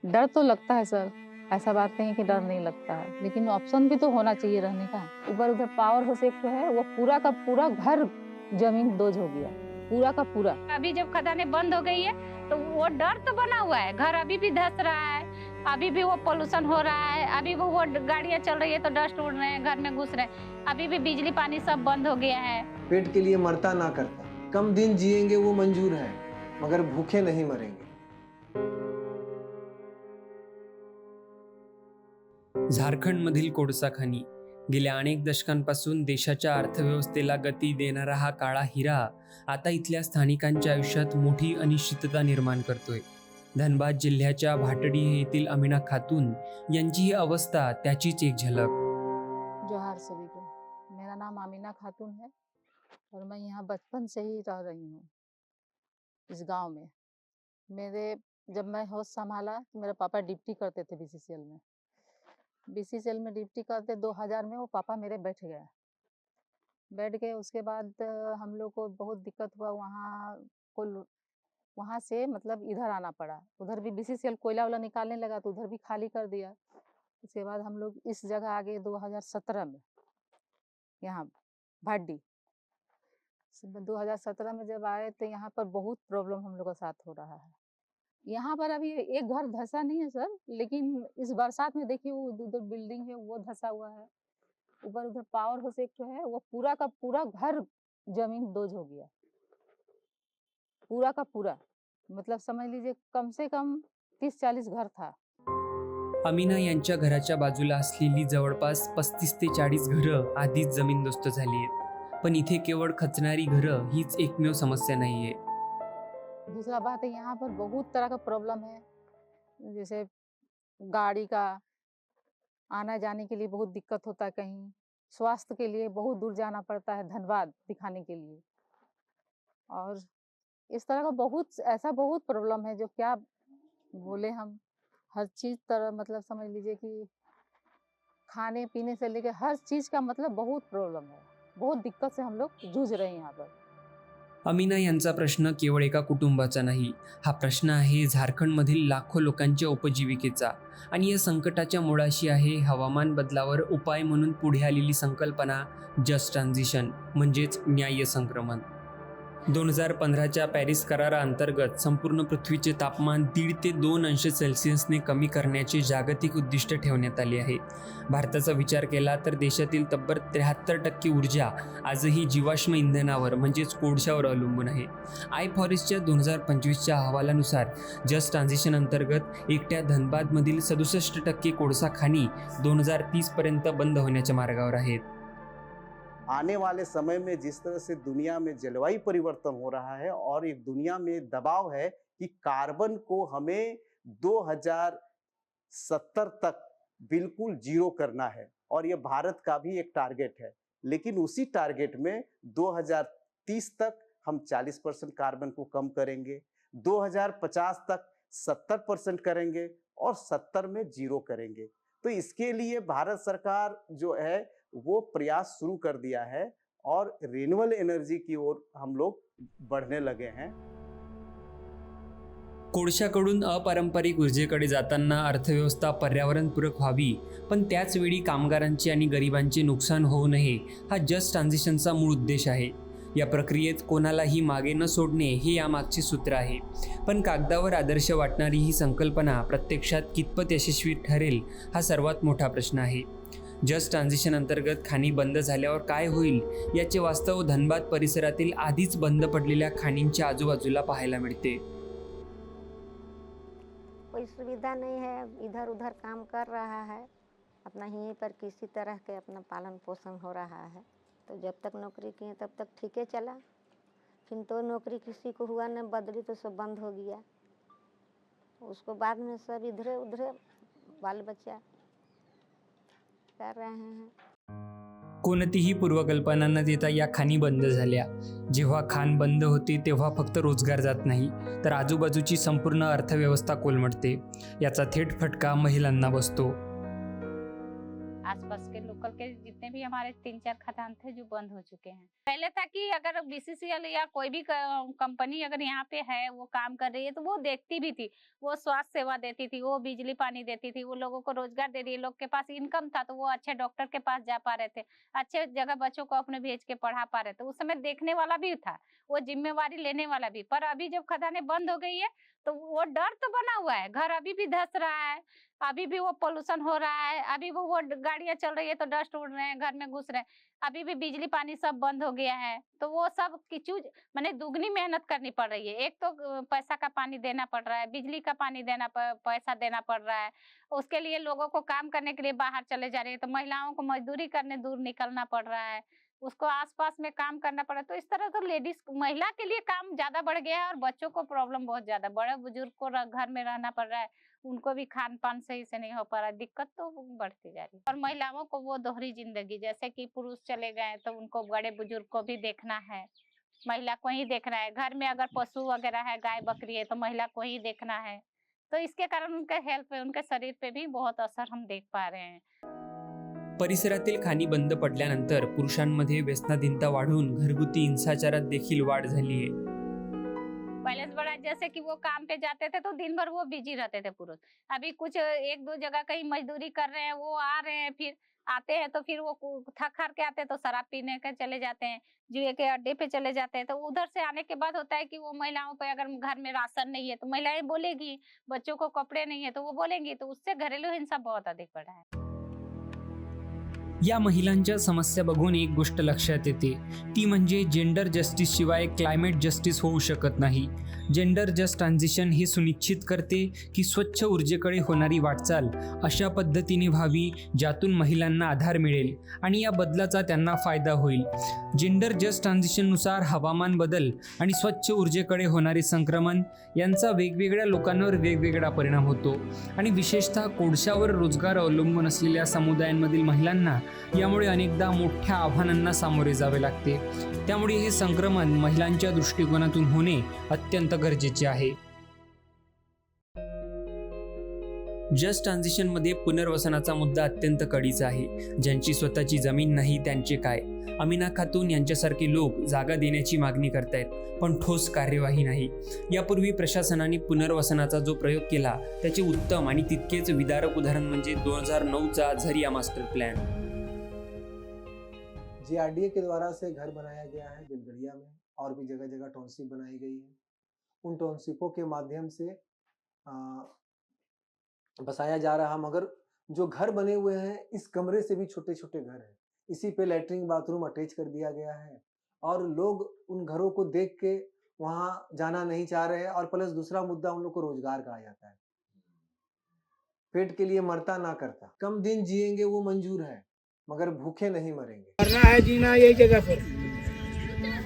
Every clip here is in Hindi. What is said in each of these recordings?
डर तो लगता है सर, ऐसा बात नहीं कि डर नहीं लगता है, लेकिन ऑप्शन भी तो होना चाहिए रहने का। ऊपर-उधर पावर हाउस एक तो है, वो पूरा का पूरा घर ज़मीन दोज़ हो गया, पूरा का पूरा। अभी जब खदानें बंद हो गई है तो वो डर तो बना हुआ है, घर अभी भी धंस रहा है, अभी भी वो पोल्यूशन हो रहा है, अभी वो गाड़ियाँ चल रही है तो डस्ट उड़ रहे हैं, घर में घुस रहे हैं, अभी भी बिजली पानी सब बंद हो गया है। पेट के लिए मरता ना करता, कम दिन जिएंगे वो मंजूर है, मगर भूखे नहीं मरेंगे। झारखंडमधील कोळसा खाणी गेल्या अनेक दशकांपासून देशाच्या अर्थव्यवस्थेला गती देणारा हा काळा हिरा आता इथल्या स्थानिकांच्या आयुष्यात मोठी अनिश्चितता निर्माण करतोय। धनबाद जिल्ह्याच्या भाटडी येथील अमीना खातून यांची ही अवस्था त्याचीच एक झलक। जोहार सभी को, मेरा नाम अमीना खातून है और मैं यहाँ बचपन से ही रह रही हूँ इस गांव में। जब मैं होश संभाला तो मेरे पापा ड्यूटी करते थे बीसीसीएल में। बीसीसीएल में ड्यूटी करते 2000 में वो पापा मेरे बैठ गए। उसके बाद हम लोग को बहुत दिक्कत हुआ, वहाँ से मतलब इधर आना पड़ा। उधर भी बीसीसीएल कोयला वाला निकालने लगा तो उधर भी खाली कर दिया। उसके बाद हम लोग इस जगह आ गए 2017 में, यहाँ भाडी। 2017 में जब आए तो यहाँ पर बहुत प्रॉब्लम हम लोग का साथ हो रहा है। यहाँ पर अभी एक घर धंसा नहीं है सर, लेकिन इस बरसात में देखिए वो उधर बिल्डिंग है वो धंसा हुआ है। ऊपर उधर पावर हाउस एक तो है, वो पूरा का पूरा घर जमीन दोज हो गया, पूरा का पूरा। मतलब समझ लीजिए कम से कम 30-40 घर था। अमीना यांच्या घराच्या बाजूला असलेली जवळपास 35 ते 40 घरं आधीच जमीनदोस्त झाली आहेत। पण इथे केवळ खचणारी घरं हीच एकमेव समस्या नाहीये। दूसरा बात है, यहाँ पर बहुत तरह का प्रॉब्लम है, जैसे गाड़ी का आना जाने के लिए बहुत दिक्कत होता है, कहीं स्वास्थ्य के लिए बहुत दूर जाना पड़ता है धनबाद दिखाने के लिए। और इस तरह का बहुत प्रॉब्लम है जो क्या बोले हम। हर चीज तरह मतलब समझ लीजिए कि खाने पीने से लेकर हर चीज का मतलब बहुत प्रॉब्लम है, बहुत दिक्कत से हम लोग जूझ रहे हैं यहाँ पर। अमीना यांचा प्रश्न केवळ एका कुटुंबाचा नाही, हा प्रश्न आहे झारखंडमधील लाखो लोकांच्या उपजीविकेचा। आणि या संकटाच्या मुळाशी आहे हवामान बदलावर उपाय म्हणून पुढे आलेली संकल्पना जस्ट ट्रान्झिशन, म्हणजेच न्याय्य संक्रमण। 2015च्या पॅरिस कराराअंतर्गत संपूर्ण पृथ्वीचे तापमान 1.5 ते 2 अंश सेल्सिअसने कमी करण्याचे जागतिक उद्दिष्ट ठेवण्यात आले आहे। भारताचा विचार केला तर देशातील तब्बल 73% ऊर्जा आजही जीवाश्म इंधनावर म्हणजेच कोळशावर अवलंबून आहे। आय फॉरेस्टच्या 2025च्या अहवालानुसार जस्ट ट्रान्झिशन अंतर्गत एकट्या धनबादमधील 67% कोळसा खाणी 2030 पर्यंत बंद होण्याच्या मार्गावर आहेत। आने वाले समय में जिस तरह से दुनिया में जलवायु परिवर्तन हो रहा है और एक दुनिया में दबाव है कि कार्बन को हमें 2070 तक बिल्कुल जीरो करना है और ये भारत का भी एक टारगेट है। लेकिन उसी टारगेट में 2030 तक हम 40% कार्बन को कम करेंगे, 2050 तक 70% करेंगे और 70 में जीरो करेंगे। तो इसके लिए भारत सरकार जो है वो प्रयास शुरू कर दिया है और रिन्यूएबल एनर्जी की ओर हम लोग बढ़ने लगे हैं। कोळशाकडून अपारंपरिक ऊर्जेकडे जाताना अर्थव्यवस्था पर्यावरणपूरक व्हावी, पण त्याच वेळी कामगारांचे आणि गरिबांचे नुकसान होऊ नये, हा जस्ट ट्रान्झिशनचा मूळ उद्देश आहे। या प्रक्रियेत कोणालाही मागे न सोडणे हे यामागचे सूत्र आहे। पण कागदावर आदर्श वाटणारी ही संकल्पना प्रत्यक्षात कितपत यशस्वी ठरेल हा सर्वात मोठा प्रश्न आहे। जस्ट ट्रान्झिशन अंतर्गत खाणी बंद झाल्यावर काय होईल याचे वास्तव धनबाद परिसरातील आधीच बंद पडलेल्या खाणींच्या आजूबाजूला पाहायला मिळते। कोई सुविधा नहीं है, इधर उधर काम कर रहा है, अपना यहीं पर किसी तरह के अपना पालन पोषण हो रहा है। तो जब तक नौकरी किए तब तक ठीक है चला, फिर तो नौकरी किसी को हुआ न बदली तो सब बंद हो गया। उसको बाद में सब इधरे उधरे बाल बच्चा कर रहे हैं। कोणतीही पूर्वकल्पना न देता या खाणी बंद झाल्या। जेव्हा खाण बंद होते तेव्हा फक्त रोजगार जात नाही, तर आजूबाजूची संपूर्ण अर्थव्यवस्था कोलमडते। याचा थेट फटका महिलांना बसतो। आसपास के लोकल के जितने भी हमारे 3-4 खदान थे जो बंद हो चुके हैं। पहले था कि अगर बीसीसीएल या कोई भी कंपनी अगर यहाँ पे है, वो काम कर रही है तो वो देखती भी थी, वो स्वास्थ्य सेवा देती थी, वो बिजली पानी देती थी, वो लोगों को रोजगार दे रही है, लोग के पास इनकम था तो वो अच्छे डॉक्टर के पास जा पा रहे थे, अच्छे जगह बच्चों को अपने भेज के पढ़ा पा रहे थे। उस समय देखने वाला भी था, वो जिम्मेवारी लेने वाला भी। पर अभी जब खदानें बंद हो गई है तो वो डर तो बना हुआ है, घर अभी भी धंस रहा है, अभी भी वो पोल्यूशन हो रहा है, अभी वो गाड़ियां चल रही है तो डस्ट उड़ रहे हैं, घर में घुस रहे हैं, अभी भी बिजली पानी सब बंद हो गया है। तो वो सब की चीज मैंने दुगनी मेहनत करनी पड़ रही है। एक तो पैसा का पानी देना पड़ रहा है, बिजली का पानी देना पैसा देना पड़ रहा है, उसके लिए लोगों को काम करने के लिए बाहर चले जा रहे हैं, तो महिलाओं को मजदूरी करने दूर निकलना पड़ रहा है, उसको आसपास में काम करना पड़ा। तो इस तरह तो लेडीज महिला के लिए काम ज्यादा बढ़ गया है और बच्चों को प्रॉब्लम बहुत ज्यादा, बड़े बुजुर्ग को घर में रहना पड़ रहा है, उनको भी खान पान सही से नहीं हो पा रहा है, दिक्कत तो बढ़ती जा रही है। और महिलाओं को वो दोहरी जिंदगी, जैसे कि पुरुष चले गए तो उनको बड़े बुजुर्ग को भी देखना है, महिला को ही देखना है, घर में अगर पशु वगैरह है, गाय बकरी है तो महिला को ही देखना है। तो इसके कारण उनके हेल्थ पे, उनके शरीर पे भी बहुत असर हम देख पा रहे हैं। परिसरातील खाणी बंद पडल्यानंतर पुरुषांमध्ये व्यसनाधीनता वाढून घरगुती हिंसाचारात देखील वाढ झाली आहे। बैलेंस बढ़ा, जैसे कि वो काम पे जाते थे तो दिन भर वो बिजी रहते थे पुरुष, अभी कुछ 1-2 जगह कहीं मजदूरी कर रहे हैं, वो आ रहे हैं, फिर आते हैं तो फिर वो थक हार के आते हैं तो शराब पीने के चले जाते हैं, जुए के अड्डे पे चले जाते हैं। तो उधर से आने के बाद होता है कि वो महिलाओं पे अगर घर में राशन नहीं है तो महिलाएं बोलेगी, बच्चों को कपड़े नहीं है तो वो बोलेंगी, तो उससे घरेलू हिंसा बहुत अधिक बढ़ा है। या महिलांच्या समस्या बघून एक गोष्ट लक्षात येते, ती म्हणजे जेंडर जस्टिस शिवाय क्लायमेट जस्टिस होऊ शकत नाही। जेंडर जस्ट ट्रान्झिशन हे सुनिश्चित करते की स्वच्छ ऊर्जेकडे होणारी वाटचाल अशा पद्धतीने व्हावी ज्यातून महिलांना आधार मिळेल आणि या बदलाचा त्यांना फायदा होईल। जेंडर जस्ट ट्रान्झिशननुसार हवामान बदल आणि स्वच्छ ऊर्जेकडे होणारे संक्रमण यांचा वेगवेगळ्या लोकांवर वेगवेगळा परिणाम होतो आणि विशेषतः कोळशावर रोजगार अवलंबून असलेल्या समुदायांमधील महिलांना यामुळे अनेकदा मोठ्या आव्हानांना सामोरे जावे लागते। त्यामुळे हे संक्रमण महिलांच्या दृष्टिकोनातून होणे अत्यंत गरजेचे आहे। जस्ट ट्रान्झिशनमध्ये पुनर्वसनाचा मुद्दा अत्यंत कळीचा आहे। ज्यांची स्वतःची जमीन नाही त्यांचे काय? अमिना खातून यांच्यासारखे लोक जागा देण्याची मागणी करतायत, पण ठोस कार्यवाही नाही। यापूर्वी प्रशासनाने पुनर्वसनाचा जो प्रयोग केला त्याचे उत्तम आणि तितकेच विदारक उदाहरण म्हणजे 2009चा झरिया मास्टर प्लॅन। जीआरडीए के द्वारा से घर बनाया गया है बिलगड़िया में, और भी जगह जगह टाउनशिप बनाई गई है। उन टाउनशिपों के माध्यम से बसाया जा रहा, मगर जो घर बने हुए हैं इस कमरे से भी छोटे छोटे घर हैं, इसी पे लैट्रिन बाथरूम अटैच कर दिया गया है और लोग उन घरों को देख के वहां जाना नहीं चाह रहे हैं। और प्लस दूसरा मुद्दा, उन लोग को रोजगार कहा जाता है, पेट के लिए मरता ना करता। कम दिन जिएंगे वो मंजूर है, मगर भूखे नहीं मरेंगे। करना है जीना यही जगह पर,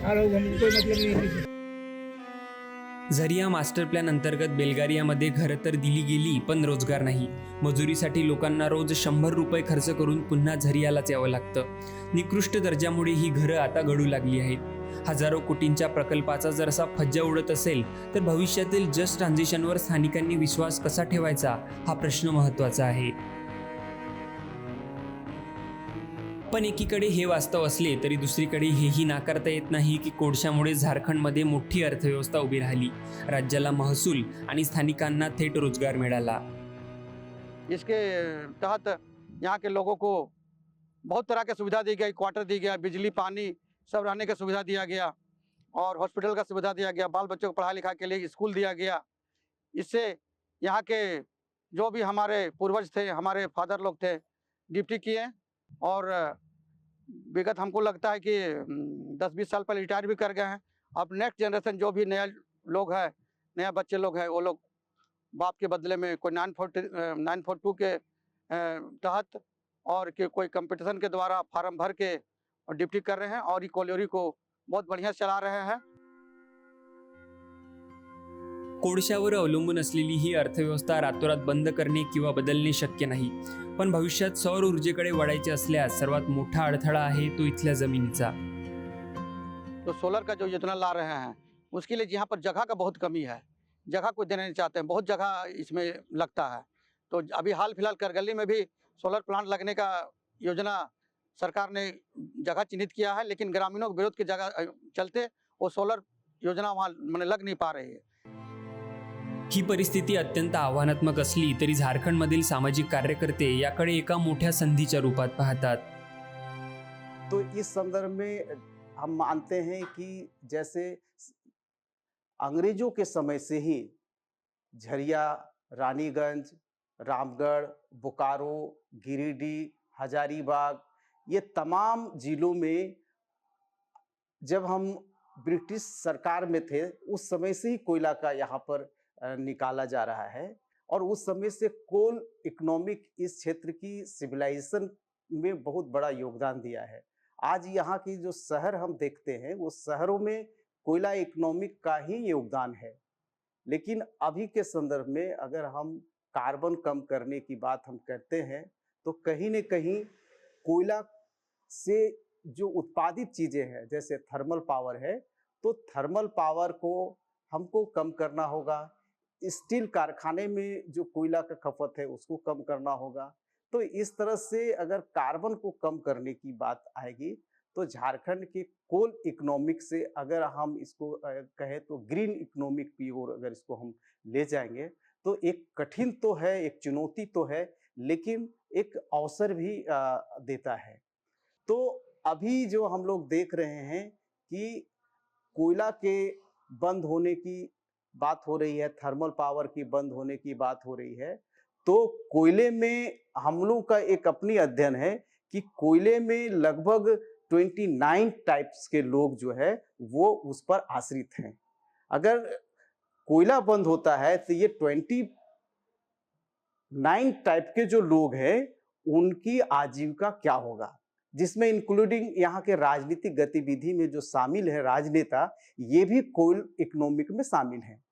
और हमको कोई मतलब नहीं है किसी। झरिया मास्टर प्लॅन अंतर्गत बेलगारियामध्ये घरं तर दिली गेली पण रोजगार नाही। मजुरीसाठी लोकांना रोज 100 रुपये खर्च करून पुन्हा झरियालाच यावं लागतं। निकृष्ट दर्जामुळे ही घरं आता गळू लागली आहेत। हजारो कोटींच्या प्रकल्पाचा जर असा फज्जा उडत असेल तर भविष्यातील जस्ट ट्रान्झिशनवर स्थानिकांनी विश्वास कसा ठेवायचा हा प्रश्न महत्त्वाचा आहे। पण एकीकडे हे वास्तव असले तरी दुसरीकडे हेही नाकारता येत नाही की कोळशामुळे झारखंडमध्ये मोठी अर्थव्यवस्था उभी राहिली, राज्याला महसूल आणि स्थानिकांना थेट रोजगार मिळाला। इसके तहत यहाँ के लोगों को बहुत तरह की सुविधा दी गई, क्वार्टर दी गया, बिजली पानी सब रहने की सुविधा दिया गया और हॉस्पिटल का सुविधा दिया गया, बाल बच्चों को पढ़ाई लिखाई के लिए स्कूल दिया गया। इससे यहाँ के जो भी हमारे पूर्वज थे, हमारे फादर लोग थे, ड्यूटी किए और विगत हमको लगता है कि 10-20 साल पहले रिटायर भी कर गए हैं। अब नेक्स्ट जनरेशन जो भी नया लोग है, नया बच्चे लोग हैं, वो लोग बाप के बदले में कोई 942 के तहत और कि कोई कंपटीशन के द्वारा फार्म भर के और ड्यूटी कर रहे हैं और ये कोलियोरी को बहुत बढ़िया चला रहे हैं। कोळशावर अवलंबून असलेली ही अर्थव्यवस्था रातोरात बंद करणे किंवा बदलणे शक्य नाही, पण भविष्यात सौर ऊर्जेकडे वळायचे असल्यास सर्वात मोठा अडथळा आहे तो इथल्या जमिनीचा। तो सोलर का जो योजना ला रहे हैं उसके लिए यहाँ पर जगह का बहुत कमी है, जगह को देना नहीं चाहते हैं, बहुत जगह इसमें लगता है। तो अभी हाल फिलहाल करगली में भी सोलर प्लांट लगने का योजना सरकार ने जगह चिन्हित किया है, लेकिन ग्रामीणों के विरोध के जगह चलते वो सोलर योजना वहाँ मैंने लग नहीं पा रही है। ही परिस्थिती अत्यंत आव्हानात्मक असली तरी झारखंडमधील सामाजिक कार्यकर्ते याकडे एका मोठ्या संधीच्या रूपात पाहतात। तो इस संदर्भ में हम मानते हैं कि जैसे अंग्रेजों के समय से ही झरिया, रानीगंज, रामगढ़, बोकारो, गिरिडीह, हजारीबाग, ये तमाम जिलों में जब हम ब्रिटिश सरकार में थे उस समय से ही कोयला का यहाँ पर निकाला जा रहा है और उस समय से कोल इकोनॉमिक इस क्षेत्र की सिविलाइजेशन में बहुत बड़ा योगदान दिया है। आज यहाँ की जो शहर हम देखते हैं वो शहरों में कोयला इकोनॉमिक का ही योगदान है, लेकिन अभी के संदर्भ में अगर हम कार्बन कम करने की बात हम करते हैं तो कहीं न कहीं कोयला से जो उत्पादित चीजें हैं जैसे थर्मल पावर है, तो थर्मल पावर को हमको कम करना होगा। स्टील कारखाने में जो कोयला का खपत है उसको कम करना होगा। तो इस तरह से अगर कार्बन को कम करने की बात आएगी तो झारखंड के कोल इकोनॉमिक से अगर हम इसको कहें तो ग्रीन इकोनॉमिक की ओर अगर इसको हम ले जाएंगे तो एक कठिन तो है, एक चुनौती तो है, लेकिन एक अवसर भी देता है। तो अभी जो हम लोग देख रहे हैं कि कोयला के बंद होने की बात हो रही है, थर्मल पावर की बंद होने की बात हो रही है, तो कोयले में हम लोग का एक अपनी अध्ययन है कि कोयले में लगभग 29 टाइप्स के लोग जो है वो उस पर आश्रित हैं। अगर कोयला बंद होता है तो ये 29 टाइप के जो लोग हैं उनकी आजीविका क्या होगा, जिसमें इंक्लूडिंग यहाँ के राजनीतिक गतिविधि में जो शामिल है राजनेता, ये भी कोल इकोनॉमिक में शामिल हैं।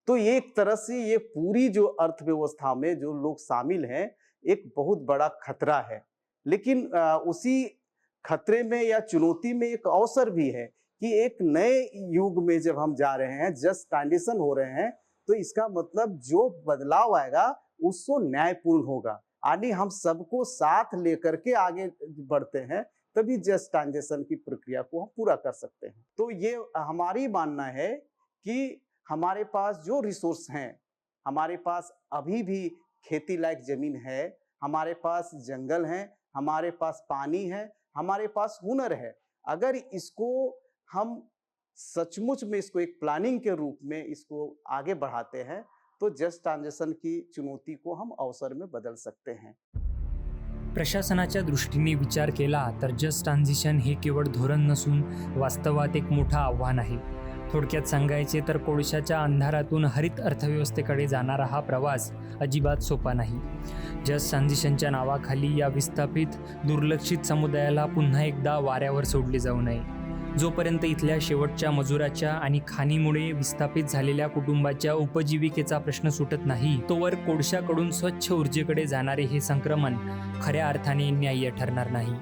तो ये एक तरह से ये पूरी जो अर्थव्यवस्था में जो लोग शामिल हैं एक बहुत बड़ा खतरा है। लेकिन उसी खतरे में या चुनौती में एक अवसर भी है कि एक नए युग में जब हम जा रहे हैं, जस्ट ट्रांजिशन हो रहे हैं, तो इसका मतलब जो बदलाव आएगा उसको न्यायपूर्ण होगा, यानी हम सबको साथ लेकर के आगे बढ़ते हैं तभी जस्ट ट्रांजिशन की प्रक्रिया को हम पूरा कर सकते हैं। तो ये हमारी मानना है कि हमारे पास जो रिसोर्स हैं, हमारे पास अभी भी खेती लायक जमीन है, हमारे पास जंगल हैं, हमारे पास पानी है, हमारे पास हुनर है। अगर इसको हम सचमुच में इसको एक प्लानिंग के रूप में इसको आगे बढ़ाते हैं तो जस्ट ट्रांजिशन की चुनौती को हम अवसर में बदल सकते हैं। प्रशासनाच्या दृष्टीने विचार केला तर जस्ट ट्रान्झिशन हे केवळ धोरण नसून वास्तवात एक मोठं आव्हान आहे। थोडक्यात सांगायचे तर कोळशाच्या अंधारातून हरित अर्थव्यवस्थेकडे जाणारा हा प्रवास अजिबात सोपा नाही। जस्ट ट्रान्झिशनच्या नावाखाली या विस्थापित दुर्लक्षित समुदायाला पुन्हा एकदा वाऱ्यावर सोडले जाऊ नये। जोपर्यंत इथल्या शेवटच्या मजुराच्या आणि खाणीमुळे विस्थापित झालेल्या कुटुंबाच्या उपजीविकेचा प्रश्न सुटत नाही, तोवर कोळशाकडून स्वच्छ ऊर्जेकडे जाणारे हे संक्रमण खऱ्या अर्थाने न्याय्य ठरणार नाही।